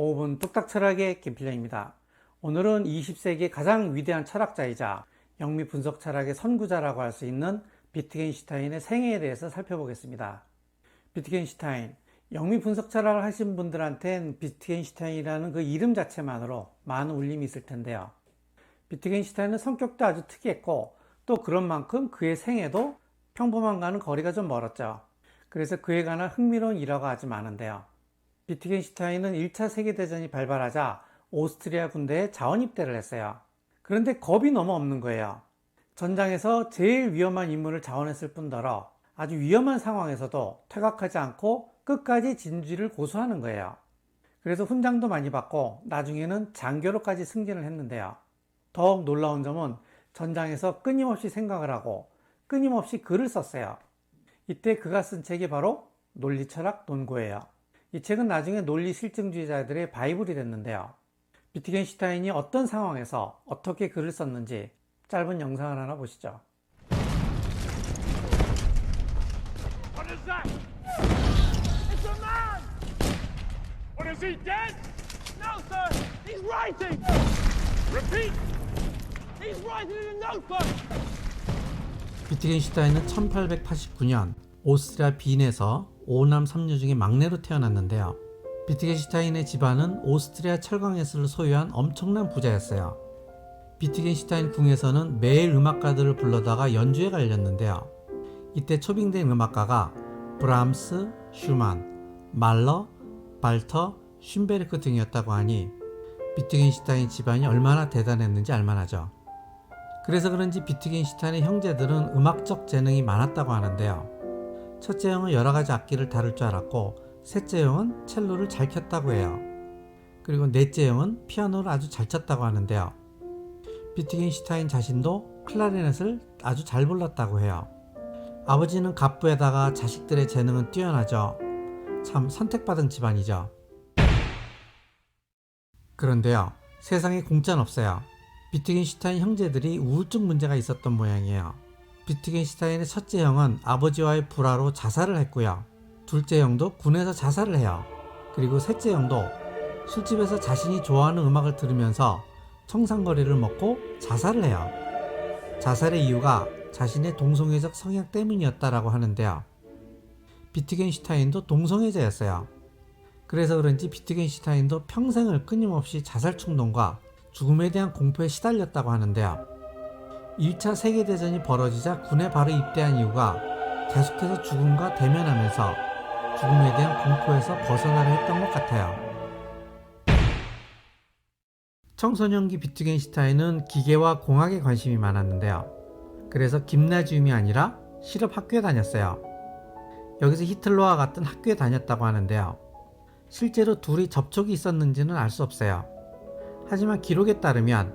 5분 뚝딱 철학의 김필령입니다. 오늘은 20세기 가장 위대한 철학자이자 영미 분석 철학의 선구자라고 할 수 있는 비트겐슈타인의 생애에 대해서 살펴보겠습니다. 비트겐슈타인, 영미 분석 철학을 하신 분들한텐 비트겐슈타인이라는 그 이름 자체만으로 많은 울림이 있을 텐데요. 비트겐슈타인은 성격도 아주 특이했고 또 그런 만큼 그의 생애도 평범한과는 거리가 좀 멀었죠. 그래서 그에 관한 흥미로운 일화가 아주 많은데요. 비트겐슈타인은 1차 세계대전이 발발하자 오스트리아 군대에 자원 입대를 했어요. 그런데 겁이 너무 없는 거예요. 전장에서 제일 위험한 임무를 자원했을 뿐더러 아주 위험한 상황에서도 퇴각하지 않고 끝까지 진주를 고수하는 거예요. 그래서 훈장도 많이 받고 나중에는 장교로까지 승진을 했는데요. 더욱 놀라운 점은 전장에서 끊임없이 생각을 하고 끊임없이 글을 썼어요. 이때 그가 쓴 책이 바로 논리철학 논고예요. 이 책은 나중에 논리 실증주의자들의 바이블이 됐는데요. 비트겐슈타인이 어떤 상황에서 어떻게 글을 썼는지 짧은 영상을 하나 보시죠. What is that? It's a man! What, is he dead? No, sir! He's writing! Repeat! He's writing in a notebook! 비트겐슈타인은 1889년 오스트리아 빈에서 5남 3녀 중에 막내로 태어났는데요. 비트겐슈타인의 집안은 오스트리아 철강예술을 소유한 엄청난 부자였어요. 비트겐슈타인 궁에서는 매일 음악가들을 불러다가 연주에 갈렸는데요. 이때 초빙된 음악가가 브람스, 슈만, 말러, 발터, 슌베르크 등이었다고 하니 비트겐슈타인 집안이 얼마나 대단했는지 알만하죠. 그래서 그런지 비트겐슈타인의 형제들은 음악적 재능이 많았다고 하는데요. 첫째 형은 여러 가지 악기를 다룰 줄 알았고 셋째 형은 첼로를 잘 켰다고 해요. 그리고 넷째 형은 피아노를 아주 잘 쳤다고 하는데요. 비트겐슈타인 자신도 클라리넷을 아주 잘 불렀다고 해요. 아버지는 갑부에다가 자식들의 재능은 뛰어나죠. 참 선택받은 집안이죠. 그런데요, 세상에 공짜는 없어요. 비트겐슈타인 형제들이 우울증 문제가 있었던 모양이에요. 비트겐슈타인의 첫째 형은 아버지와의 불화로 자살을 했고요. 둘째 형도 군에서 자살을 해요. 그리고 셋째 형도 술집에서 자신이 좋아하는 음악을 들으면서 청산거리를 먹고 자살을 해요. 자살의 이유가 자신의 동성애적 성향 때문이었다라고 하는데요. 비트겐슈타인도 동성애자였어요. 그래서 그런지 비트겐슈타인도 평생을 끊임없이 자살 충동과 죽음에 대한 공포에 시달렸다고 하는데요. 1차 세계대전이 벌어지자 군에 바로 입대한 이유가 계속해서 죽음과 대면하면서 죽음에 대한 공포에서 벗어나려 했던 것 같아요. 청소년기 비트겐슈타인은 기계와 공학에 관심이 많았는데요. 그래서 김나지움이 아니라 실업학교에 다녔어요. 여기서 히틀러와 같은 학교에 다녔다고 하는데요. 실제로 둘이 접촉이 있었는지는 알 수 없어요. 하지만 기록에 따르면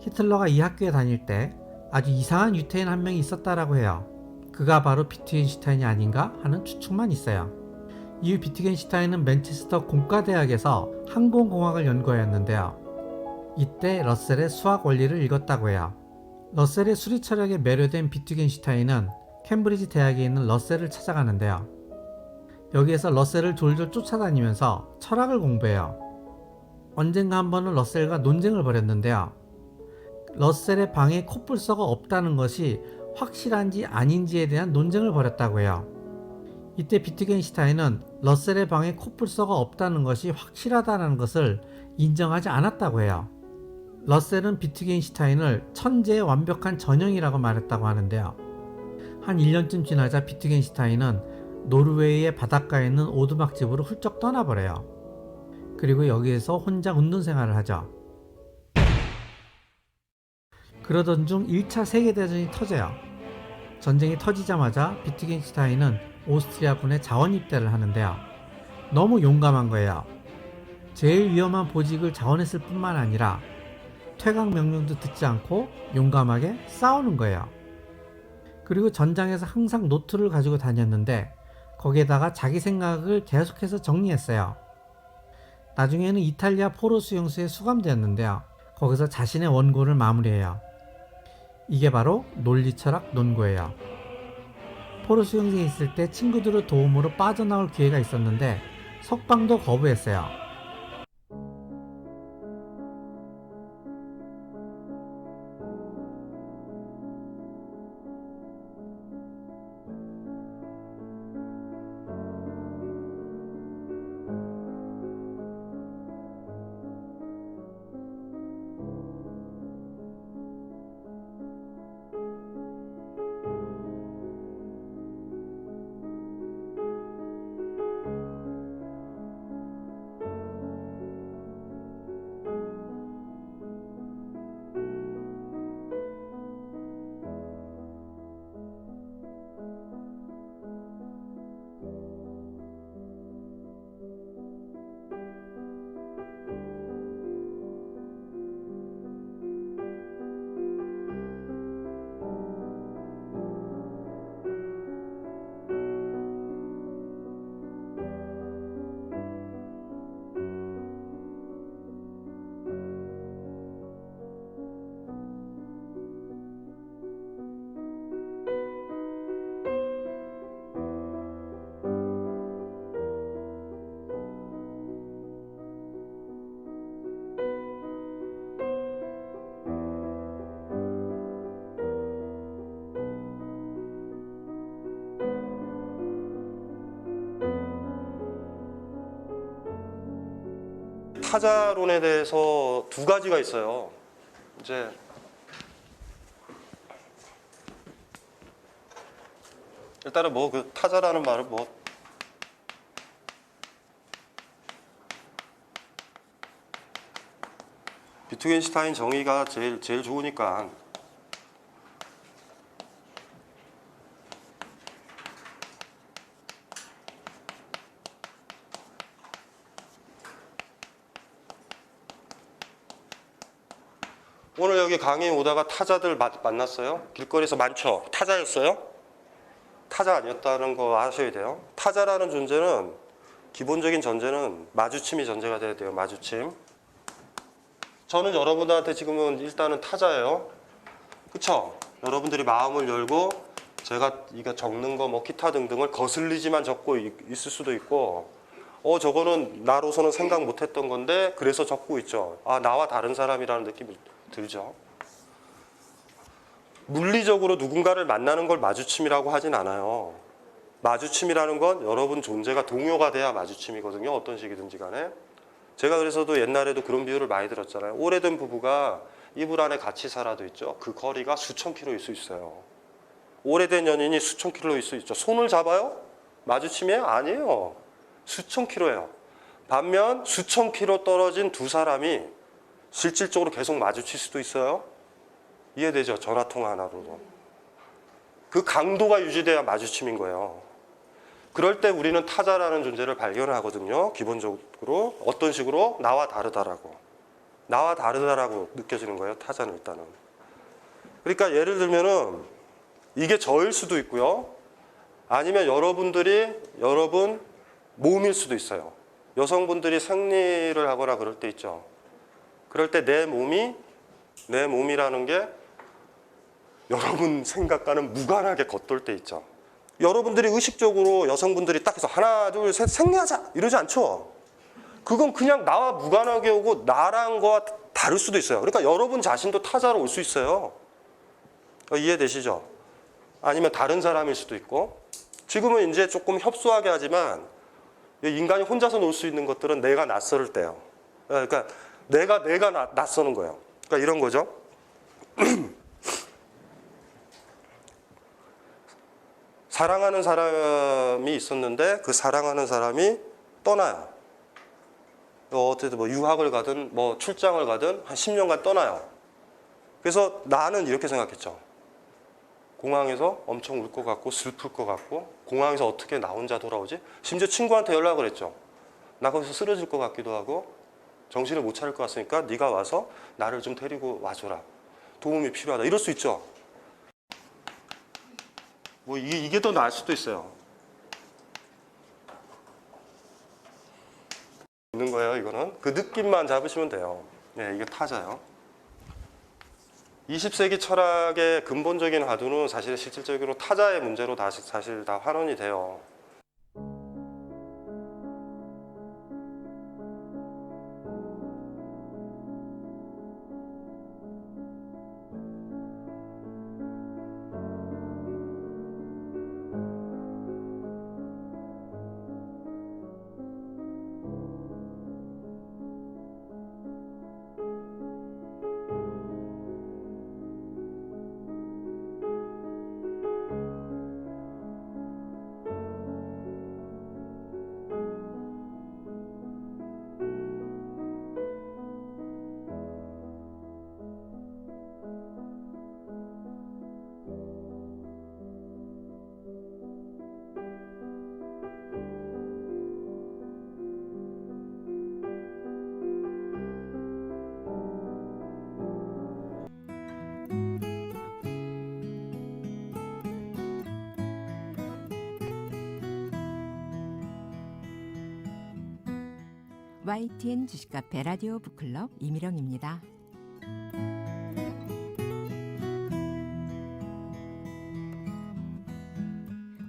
히틀러가 이 학교에 다닐 때 아주 이상한 유태인 한 명이 있었다라고 해요. 그가 바로 비트겐슈타인이 아닌가 하는 추측만 있어요. 이후 비트겐슈타인은 맨체스터 공과대학에서 항공공학을 연구하였는데요. 이때 러셀의 수학 원리를 읽었다고 해요. 러셀의 수리 철학에 매료된 비트겐슈타인은 캠브리지 대학에 있는 러셀을 찾아가는데요. 여기에서 러셀을 졸졸 쫓아다니면서 철학을 공부해요. 언젠가 한 번은 러셀과 논쟁을 벌였는데요. 러셀의 방에 코뿔소가 없다는 것이 확실한지 아닌지에 대한 논쟁을 벌였다고 해요. 이때 비트겐슈타인은 러셀의 방에 코뿔소가 없다는 것이 확실하다는 것을 인정하지 않았다고 해요. 러셀은 비트겐슈타인을 천재의 완벽한 전형이라고 말했다고 하는데요. 한 1년쯤 지나자 비트겐슈타인은 노르웨이의 바닷가에 있는 오두막집으로 훌쩍 떠나버려요. 그리고 여기에서 혼자 운동 생활을 하죠. 그러던 중 1차 세계대전이 터져요. 전쟁이 터지자마자 비트겐슈타인은 오스트리아군에 자원 입대를 하는데요. 너무 용감한 거예요. 제일 위험한 보직을 자원했을 뿐만 아니라 퇴각 명령도 듣지 않고 용감하게 싸우는 거예요. 그리고 전장에서 항상 노트를 가지고 다녔는데 거기에다가 자기 생각을 계속해서 정리했어요. 나중에는 이탈리아 포로 수용소에 수감되었는데요. 거기서 자신의 원고를 마무리해요. 이게 바로 논리철학 논고예요. 포로 수용소에 있을 때 친구들의 도움으로 빠져나올 기회가 있었는데 석방도 거부했어요. 타자론에 대해서 두 가지가 있어요. 이제 일단은 뭐 그 타자라는 말은 뭐 비트겐슈타인 정의가 제일 좋으니까 오늘 여기 강의 오다가 타자들 만났어요? 길거리에서 많죠? 타자였어요? 타자 아니었다는 거 아셔야 돼요. 타자라는 존재는 기본적인 전제는 마주침이 전제가 돼야 돼요. 마주침. 저는 여러분들한테 지금은 일단은 타자예요. 그쵸? 여러분들이 마음을 열고 제가 이거 적는 거 뭐 기타 등등을 거슬리지만 적고 있을 수도 있고 저거는 나로서는 생각 못했던 건데 그래서 적고 있죠. 아, 나와 다른 사람이라는 느낌이 들죠. 물리적으로 누군가를 만나는 걸 마주침이라고 하진 않아요. 마주침이라는 건 여러분 존재가 동요가 돼야 마주침이거든요. 어떤 식이든지 간에. 제가 그래서도 옛날에도 그런 비유를 많이 들었잖아요. 오래된 부부가 이불 안에 같이 살아도 있죠. 그 거리가 수천 킬로일 수 있어요. 오래된 연인이 수천 킬로일 수 있죠. 손을 잡아요? 마주침이에요? 아니에요. 수천 킬로예요. 반면 수천 킬로 떨어진 두 사람이 실질적으로 계속 마주칠 수도 있어요. 이해되죠? 전화통화 하나로도. 그 강도가 유지돼야 마주침인 거예요. 그럴 때 우리는 타자라는 존재를 발견하거든요. 기본적으로 어떤 식으로? 나와 다르다라고. 나와 다르다라고 느껴지는 거예요. 타자는 일단은. 그러니까 예를 들면은 이게 저일 수도 있고요. 아니면 여러분 몸일 수도 있어요. 여성분들이 생리를 하거나 그럴 때 있죠. 그럴 때 내 몸이라는 게 여러분 생각과는 무관하게 겉돌 때 있죠. 여러분들이 의식적으로 여성분들이 딱 해서 하나 둘 셋 생리하자 이러지 않죠. 그건 그냥 나와 무관하게 오고 나랑 거와 다를 수도 있어요. 그러니까 여러분 자신도 타자로 올 수 있어요. 이해되시죠? 아니면 다른 사람일 수도 있고. 지금은 이제 조금 협소하게 하지만 인간이 혼자서 놀 수 있는 것들은 내가 낯설 때요. 그러니까 내가 낯서는 거예요. 그러니까 이런 거죠. 사랑하는 사람이 있었는데 그 사랑하는 사람이 떠나요. 어쨌든 뭐 유학을 가든 뭐 출장을 가든 한 10년간 떠나요. 그래서 나는 이렇게 생각했죠. 공항에서 엄청 울 것 같고 슬플 것 같고 공항에서 어떻게 나 혼자 돌아오지? 심지어 친구한테 연락을 했죠. 나 거기서 쓰러질 것 같기도 하고 정신을 못 차릴 것 같으니까 네가 와서 나를 좀 데리고 와줘라. 도움이 필요하다. 이럴 수 있죠. 뭐 이게 더 나을 수도 있어요. 있는 거예요. 이거는 그 느낌만 잡으시면 돼요. 네, 이게 타자요. 20세기 철학의 근본적인 화두는 사실 실질적으로 타자의 문제로 사실 다 환원이 돼요. YTN 주식카페 라디오 북클럽 이미령입니다.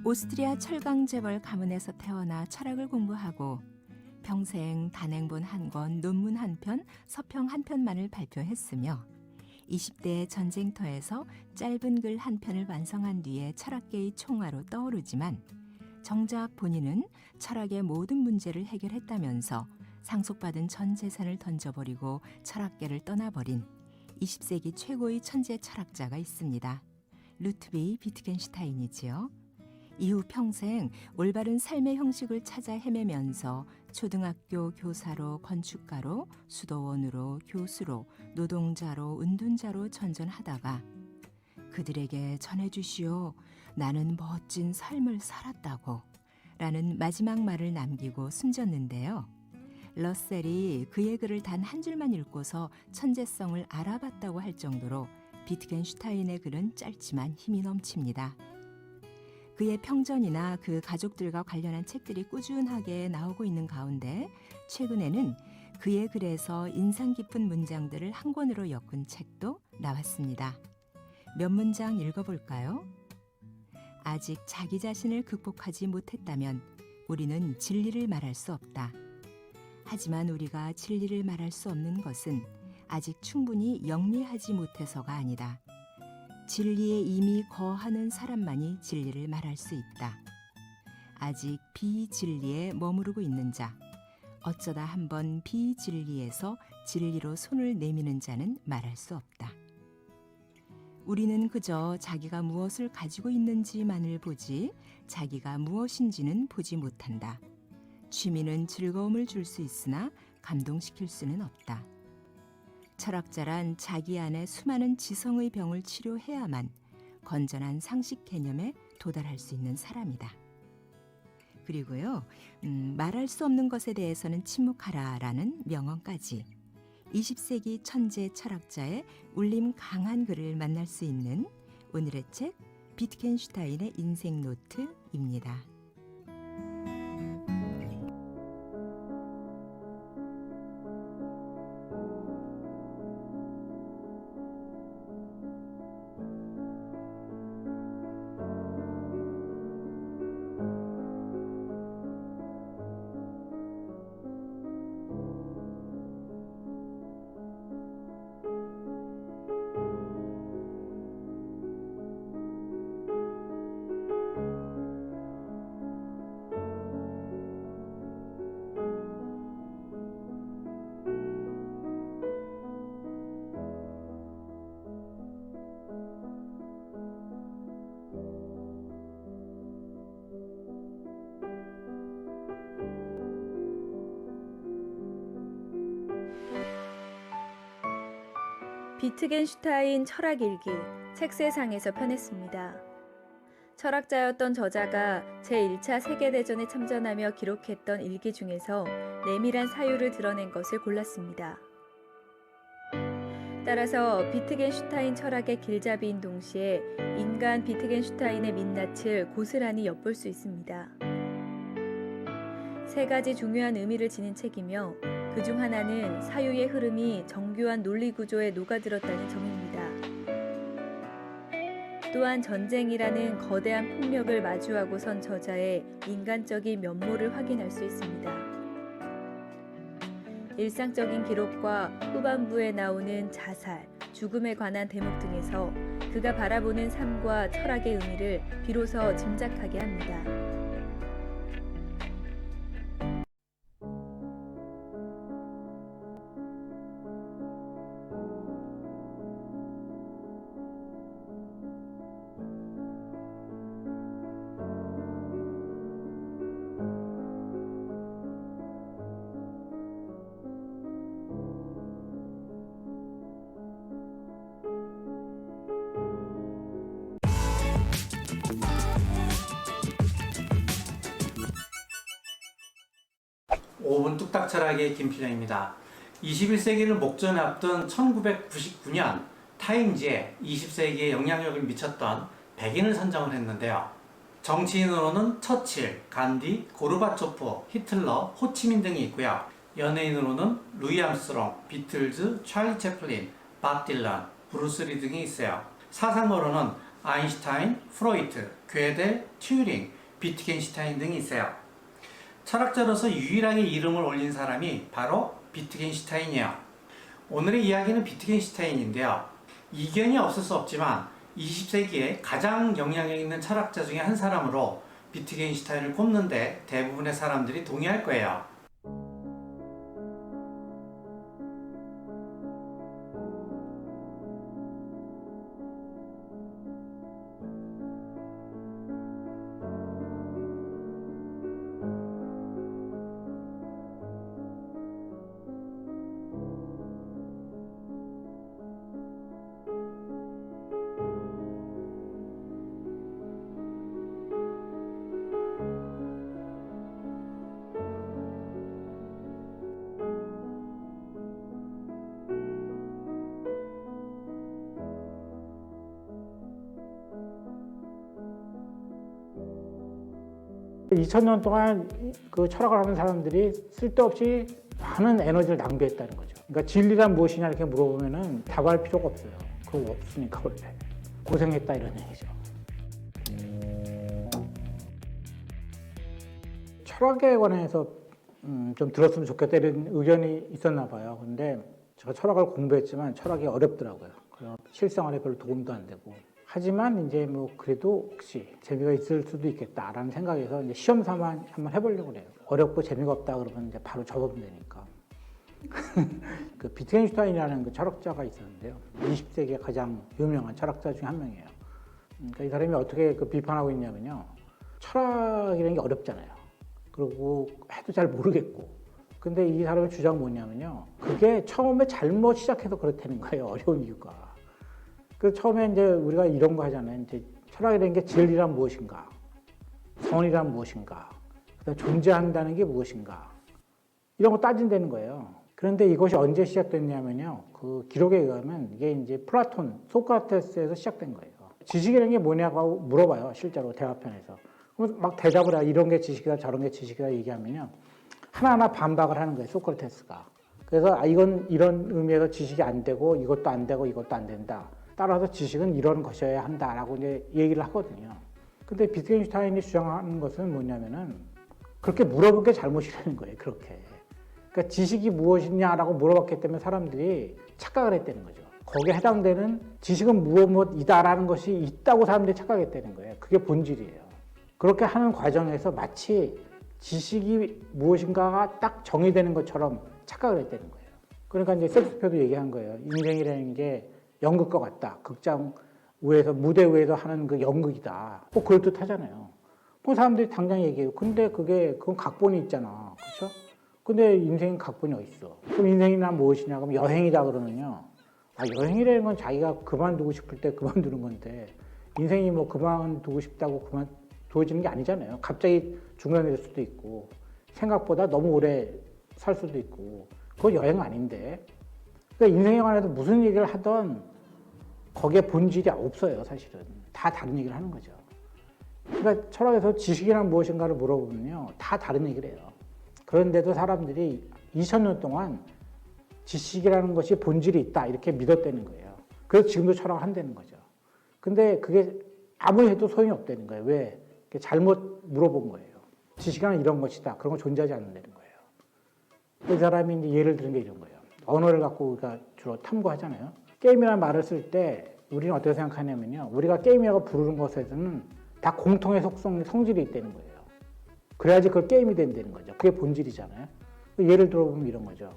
오스트리아 철강재벌 가문에서 태어나 철학을 공부하고 평생 단행본 한 권, 논문 한 편, 서평 한 편만을 발표했으며 20대 전쟁터에서 짧은 글 한 편을 완성한 뒤에 철학계의 총화로 떠오르지만 정작 본인은 철학의 모든 문제를 해결했다면서 상속받은 전 재산을 던져버리고 철학계를 떠나버린 20세기 최고의 천재 철학자가 있습니다. 루트비 비트겐슈타인이지요. 이후 평생 올바른 삶의 형식을 찾아 헤매면서 초등학교 교사로, 건축가로, 수도원으로, 교수로, 노동자로, 은둔자로 전전하다가 그들에게 전해주시오. 나는 멋진 삶을 살았다고 라는 마지막 말을 남기고 숨졌는데요. 러셀이 그의 글을 단 한 줄만 읽고서 천재성을 알아봤다고 할 정도로 비트겐슈타인의 글은 짧지만 힘이 넘칩니다. 그의 평전이나 그 가족들과 관련한 책들이 꾸준하게 나오고 있는 가운데 최근에는 그의 글에서 인상 깊은 문장들을 한 권으로 엮은 책도 나왔습니다. 몇 문장 읽어볼까요? 아직 자기 자신을 극복하지 못했다면 우리는 진리를 말할 수 없다. 하지만 우리가 진리를 말할 수 없는 것은 아직 충분히 영리하지 못해서가 아니다. 진리에 이미 거하는 사람만이 진리를 말할 수 있다. 아직 비진리에 머무르고 있는 자, 어쩌다 한번 비진리에서 진리로 손을 내미는 자는 말할 수 없다. 우리는 그저 자기가 무엇을 가지고 있는지만을 보지 자기가 무엇인지는 보지 못한다. 취미는 즐거움을 줄 수 있으나 감동시킬 수는 없다. 철학자란 자기 안에 수많은 지성의 병을 치료해야만 건전한 상식 개념에 도달할 수 있는 사람이다. 그리고요, 말할 수 없는 것에 대해서는 침묵하라라는 명언까지 20세기 천재 철학자의 울림 강한 글을 만날 수 있는 오늘의 책 비트겐슈타인의 인생 노트입니다. 비트겐슈타인 철학일기 책세상에서 편했습니다. 철학자였던 저자가 제1차 세계대전에 참전하며 기록했던 일기 중에서 내밀한 사유를 드러낸 것을 골랐습니다. 따라서 비트겐슈타인 철학의 길잡이인 동시에 인간 비트겐슈타인의 민낯을 고스란히 엿볼 수 있습니다. 세 가지 중요한 의미를 지닌 책이며 그중 하나는 사유의 흐름이 정교한 논리 구조에 녹아들었다는 점입니다. 또한 전쟁이라는 거대한 폭력을 마주하고 선 저자의 인간적인 면모를 확인할 수 있습니다. 일상적인 기록과 후반부에 나오는 자살, 죽음에 관한 대목 등에서 그가 바라보는 삶과 철학의 의미를 비로소 짐작하게 합니다. 오분 뚝딱 철학의 김필영입니다. 21세기를 목전에 앞둔 1999년 타임지에 20세기에 영향력을 미쳤던 100인을 선정을 했는데요. 정치인으로는 처칠, 간디, 고르바초프, 히틀러, 호치민 등이 있고요. 연예인으로는 루이 암스트롱, 비틀즈, 찰리 채플린, 밥 딜런, 브루스 리 등이 있어요. 사상가로는 아인슈타인, 프로이트, 괴델, 튜링, 비트겐슈타인 등이 있어요. 철학자로서 유일하게 이름을 올린 사람이 바로 비트겐슈타인이에요. 오늘의 이야기는 비트겐슈타인인데요. 이견이 없을 수 없지만 20세기에 가장 영향력 있는 철학자 중에 한 사람으로 비트겐슈타인을 꼽는데 대부분의 사람들이 동의할 거예요. 2000년 동안 그 철학을 하는 사람들이 쓸데없이 많은 에너지를 낭비했다는 거죠. 그러니까 진리란 무엇이냐 이렇게 물어보면은 답할 필요가 없어요. 그거 없으니까 원래. 고생했다 이런 얘기죠. 철학에 관해서 좀 들었으면 좋겠다 이런 의견이 있었나 봐요. 근데 제가 철학을 공부했지만 철학이 어렵더라고요. 그래서 실생활에 별로 도움도 안 되고. 하지만 이제 뭐 그래도 혹시 재미가 있을 수도 있겠다라는 생각에서 이제 시험 삼아 한번 해보려고 그래요. 어렵고 재미가 없다 그러면 이제 바로 접으면 되니까. 그 비트겐슈타인이라는 그 철학자가 있었는데요. 20세기에 가장 유명한 철학자 중에 한 명이에요. 그러니까 이 사람이 어떻게 그 비판하고 있냐면요. 철학이라는 게 어렵잖아요. 그리고 해도 잘 모르겠고. 근데 이 사람의 주장은 뭐냐면요. 그게 처음에 잘못 시작해서 그렇다는 거예요. 어려운 이유가. 그 처음에 이제 우리가 이런 거 하잖아요. 이제 철학이라는 게 진리란 무엇인가? 선이란 무엇인가? 그다음 존재한다는 게 무엇인가? 이런 거 따진다는 거예요. 그런데 이것이 언제 시작됐냐면요. 그 기록에 의하면 이게 이제 플라톤, 소크라테스에서 시작된 거예요. 지식이라는 게 뭐냐고 물어봐요. 실제로 대화편에서. 그럼 막 대답을 해. 이런 게 지식이다, 저런 게 지식이다 얘기하면요. 하나하나 반박을 하는 거예요. 소크라테스가. 그래서 이건 이런 의미에서 지식이 안 되고 이것도 안 되고 이것도 안 된다. 따라서 지식은 이런 것이어야 한다라고 이제 얘기를 하거든요. 근데 비트겐슈타인이 주장하는 것은 뭐냐면은 그렇게 물어본 게 잘못이라는 거예요. 그렇게. 그러니까 지식이 무엇이냐라고 물어봤기 때문에 사람들이 착각을 했다는 거죠. 거기에 해당되는 지식은 무엇이다라는 것이 있다고 사람들이 착각했다는 거예요. 그게 본질이에요. 그렇게 하는 과정에서 마치 지식이 무엇인가가 딱 정의되는 것처럼 착각을 했다는 거예요. 그러니까 이제 셰익스피어도 얘기한 거예요. 인생이라는 게 연극과 같다. 극장 위에서, 무대 위에서 하는 그 연극이다. 꼭 그럴듯 하잖아요. 그 사람들이 당장 얘기해요. 근데 그건 각본이 있잖아. 그렇죠? 근데 인생은 각본이 어딨어? 그럼 인생이란 무엇이냐? 그럼 여행이다 그러면요. 여행이라는 건 자기가 그만두고 싶을 때 그만두는 건데 인생이 뭐 그만두고 싶다고 그만두어지는 게 아니잖아요. 갑자기 중단이 될 수도 있고 생각보다 너무 오래 살 수도 있고 그건 여행 아닌데 그러니까 인생에 관해서 무슨 얘기를 하던 거기에 본질이 없어요. 사실은. 다 다른 얘기를 하는 거죠. 그러니까 철학에서 지식이란 무엇인가를 물어보면요. 다 다른 얘기를 해요. 그런데도 사람들이 2000년 동안 지식이라는 것이 본질이 있다 이렇게 믿었다는 거예요. 그래서 지금도 철학을 한다는 거죠. 근데 그게 아무리 해도 소용이 없다는 거예요. 왜? 잘못 물어본 거예요. 지식은 이런 것이다. 그런 거 존재하지 않는다는 거예요. 이 사람이 이제 예를 드는 게 이런 거예요. 언어를 갖고 우리가 주로 탐구하잖아요. 게임이라는 말을 쓸 때 우리는 어떻게 생각하냐면요. 우리가 게임이라고 부르는 것에서는 다 공통의 성질이 있다는 거예요. 그래야지 그걸 게임이 된다는 거죠. 그게 본질이잖아요. 예를 들어보면 이런 거죠.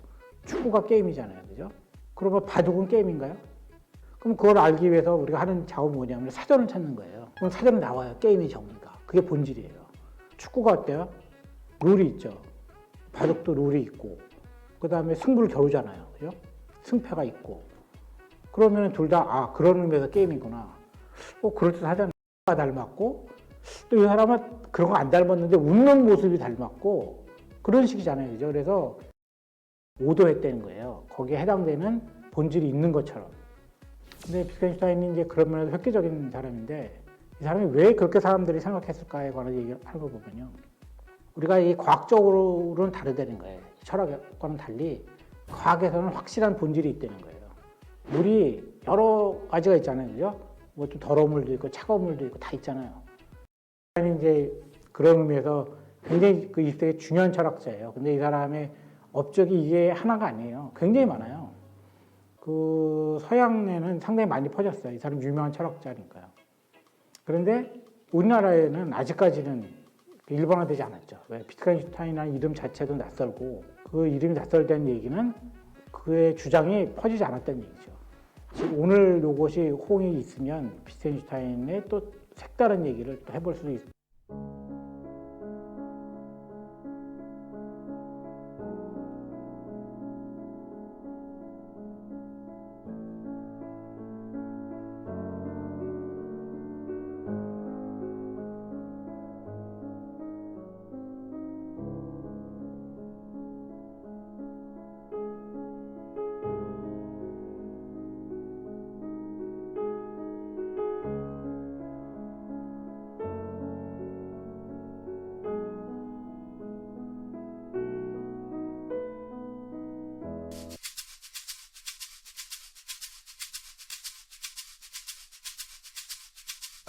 축구가 게임이잖아요. 그죠? 그러면 바둑은 게임인가요? 그럼 그걸 알기 위해서 우리가 하는 작업은 뭐냐면 사전을 찾는 거예요. 그럼 사전에 나와요. 게임의 정의가. 그게 본질이에요. 축구가 어때요? 룰이 있죠. 바둑도 룰이 있고 그 다음에 승부를 겨루잖아요. 그죠? 승패가 있고 그러면 둘 다 그런 의미에서 게임이구나. 그럴듯 하잖아요. 닮았고 또 이 사람은 그런 거 안 닮았는데 웃는 모습이 닮았고 그런 식이잖아요. 그죠? 그래서 오도했다는 거예요. 거기에 해당되는 본질이 있는 것처럼. 근데 비트겐슈타인이 이제 그런 면에서 획기적인 사람인데 이 사람이 왜 그렇게 사람들이 생각했을까에 관한 얘기를 하는 거 보면요. 우리가 이 과학적으로는 다르다는 거예요. 철학과는 달리 과학에서는 확실한 본질이 있다는 거예요. 물이 여러 가지가 있잖아요. 그죠? 뭐 좀 더러운 물도 있고 차가운 물도 있고 다 있잖아요. 이제 그런 의미에서 굉장히 그 20세기 중요한 철학자예요. 근데 이 사람의 업적이 이게 하나가 아니에요. 굉장히 많아요. 그 서양에는 상당히 많이 퍼졌어요. 이 사람 유명한 철학자니까요. 그런데 우리나라에는 아직까지는 일반화되지 않았죠. 왜? 비트겐슈타인이라는 이름 자체도 낯설고 그 이름이 낯설다는 얘기는 그의 주장이 퍼지지 않았다는 얘기죠. 지금 오늘 이것이 호응이 있으면 비트겐슈타인의 또 색다른 얘기를 또 해볼 수도 있어요.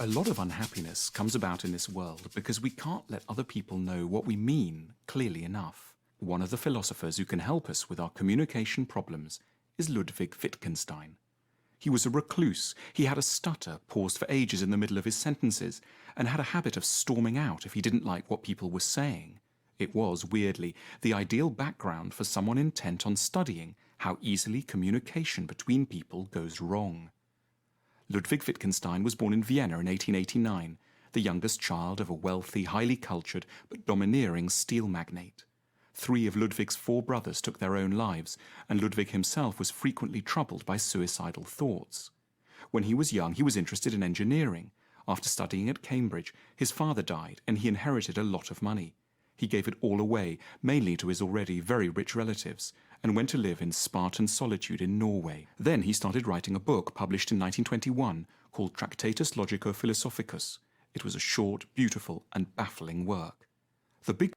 A lot of unhappiness comes about in this world because we can't let other people know what we mean clearly enough. One of the philosophers who can help us with our communication problems is Ludwig Wittgenstein. He was a recluse. He had a stutter, paused for ages in the middle of his sentences, and had a habit of storming out if he didn't like what people were saying. It was, weirdly, the ideal background for someone intent on studying how easily communication between people goes wrong. Ludwig Wittgenstein was born in Vienna in 1889, the youngest child of a wealthy, highly cultured but domineering steel magnate. 3 of Ludwig's 4 brothers took their own lives, and Ludwig himself was frequently troubled by suicidal thoughts. When he was young, he was interested in engineering. After studying at Cambridge, his father died, and he inherited a lot of money. He gave it all away, mainly to his already very rich relatives, and went to live in Spartan solitude in Norway. Then he started writing a book published in 1921 called Tractatus Logico-Philosophicus. It was a short, beautiful, and baffling work. The big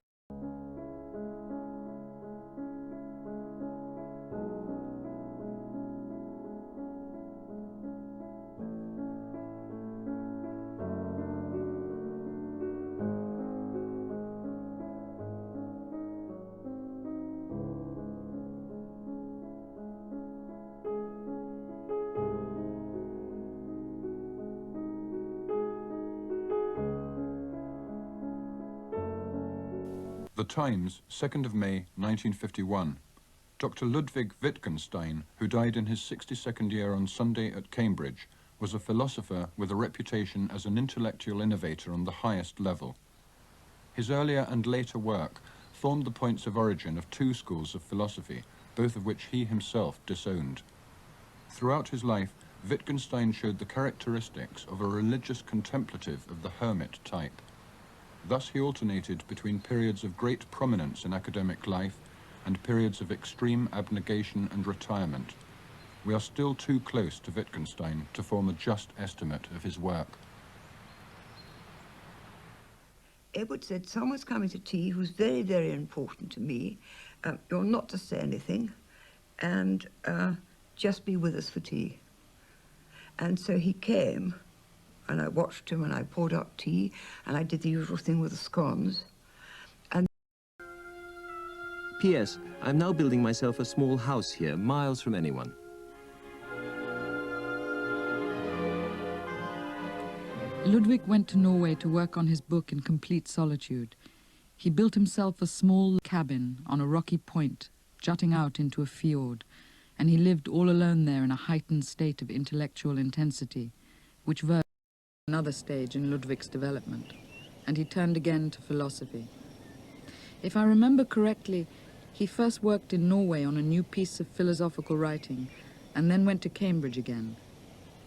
The Times, 2nd of May, 1951. Dr. Ludwig Wittgenstein, who died in his 62nd year on Sunday at Cambridge, was a philosopher with a reputation as an intellectual innovator on the highest level. His earlier and later work formed the points of origin of 2 schools of philosophy, both of which he himself disowned. Throughout his life, Wittgenstein showed the characteristics of a religious contemplative of the hermit type. Thus he alternated between periods of great prominence in academic life and periods of extreme abnegation and retirement. We are still too close to Wittgenstein to form a just estimate of his work. Edward said, someone's coming to tea who's very, very important to me. You're not to say anything, and just be with us for tea. And so he came, and I watched him, and I poured out tea, and I did the usual thing with the scones. And P.S. I'm now building myself a small house here, miles from anyone. Ludwig went to Norway to work on his book in complete solitude. He built himself a small cabin on a rocky point jutting out into a fjord, and he lived all alone there in a heightened state of intellectual intensity, which verged on another stage in Ludwig's development, and he turned again to philosophy. If I remember correctly, he first worked in Norway on a new piece of philosophical writing, and then went to Cambridge again.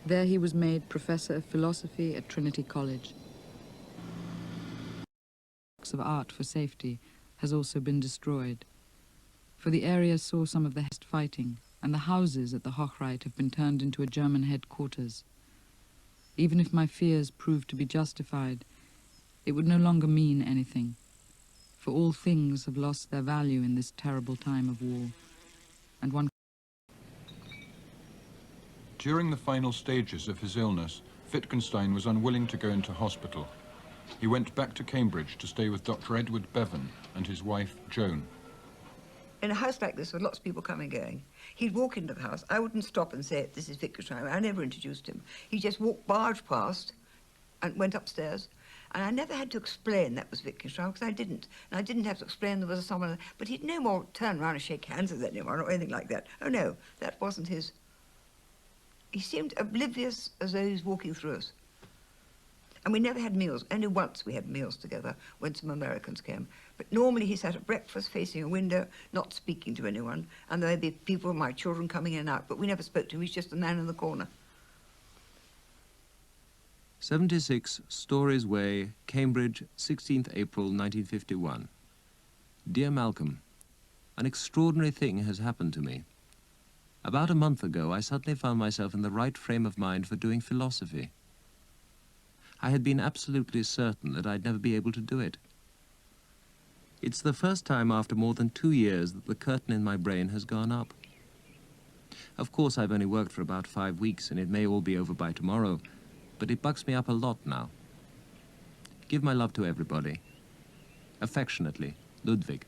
There he was made Professor of Philosophy at Trinity College. Works of art for safety has also been destroyed, for the area saw some of the Hest fighting, and the houses at the Hochreit have been turned into a German headquarters. Even if my fears proved to be justified, it would no longer mean anything, for all things have lost their value in this terrible time of war, and one... During the final stages of his illness, Wittgenstein was unwilling to go into hospital. He went back to Cambridge to stay with Dr. Edward Bevan and his wife, Joan. in a house like this with lots of people coming and going, he'd walk into the house. I wouldn't stop and say, this is Wittgenstein. I never introduced him. He just barged past and went upstairs. And I never had to explain that was Wittgenstein, because I didn't. And I didn't have to explain there was someone, but he'd no more turn around and shake hands with anyone or anything like that. Oh no, that wasn't his. He seemed oblivious, as though he was walking through us. And we never had meals. Only once we had meals together when some Americans came. But normally he sat at breakfast facing a window, not speaking to anyone. And there'd be people, my children, coming in and out. But we never spoke to him. He was just the man in the corner. 76 Storey's Way, Cambridge, 16th April 1951. Dear Malcolm, an extraordinary thing has happened to me. About a month ago, I suddenly found myself in the right frame of mind for doing philosophy. I had been absolutely certain that I'd never be able to do it. It's the first time after more than 2 years that the curtain in my brain has gone up. Of course, I've only worked for about 5 weeks, and it may all be over by tomorrow, but it bucks me up a lot now. Give my love to everybody. Affectionately, Ludwig.